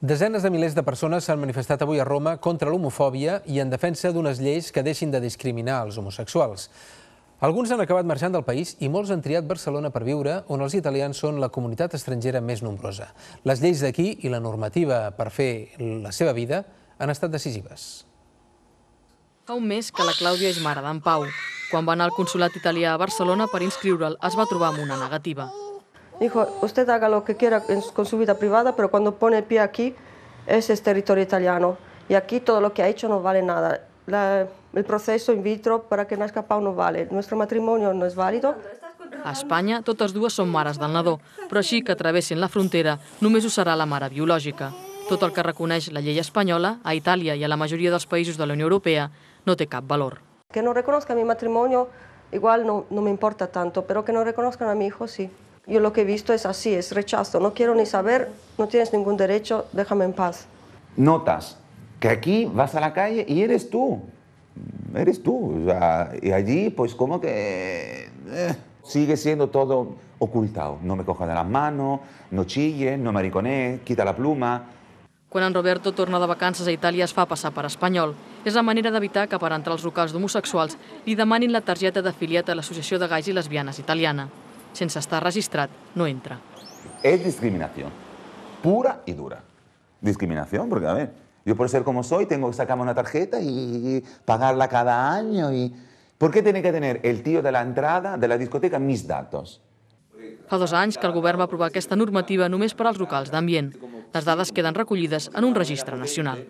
Desenes de milers de persones s'han manifestat avui a Roma contra l'homofòbia i en defensa d'unes lleis que deixin de discriminar els homosexuals. Alguns han acabat marxant del país i molts han triat Barcelona per viure, on els italians són la comunitat estrangera més nombrosa. Les lleis d'aquí i la normativa per fer la seva vida han estat decisives. Fa un mes que la Clàudia és mare d'en Pau. Quan va anar al consolat italià a Barcelona per inscriure'l, es va trobar amb una negativa. Dijo, usted haga lo que quiera con su vida privada, pero cuando pone el pie aquí, ese es territorio italiano. Y aquí todo lo que ha hecho no vale nada. El proceso in vitro para que nazca Pau no vale. Nuestro matrimonio no es válido. A Espanya, totes dues són mares del nadó, però així que travessin la frontera, només ho serà la mare biològica. Tot el que reconeix la llei espanyola, a Itàlia i a la majoria dels països de la Unió Europea, no té cap valor. Que no reconozca mi matrimonio, igual no me importa tanto, pero que no reconozcan a mi hijo, sí. Yo lo que he visto es así, es rechazo. No quiero ni saber, no tienes ningún derecho, déjame en paz. Notas que aquí vas a la calle y eres tú. Eres tú. O sea, y allí, pues como que sigue siendo todo ocultado. No me cojas de las manos, no chilles, no maricones, quita la pluma. Quan en Roberto torna de vacances a Itàlia es fa passar per espanyol. És la manera d'evitar que per entrar als locals d'homosexuals li demanin la targeta d'afiliat a l'Associació de Gais i Lesbianes italiana. Sense estar registrat, no entra. Es discriminación, pura y dura. Discriminación, porque a ver, yo por ser como soy tengo que sacarme una tarjeta y pagarla cada año. ¿Por qué tiene que tener el tío de la entrada de la discoteca mis datos? Fa 2 anys que el govern va aprovar aquesta normativa només per als locals d'ambient. Les dades queden recollides en un registre nacional.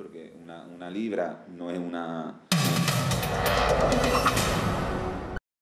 Una libra no es una...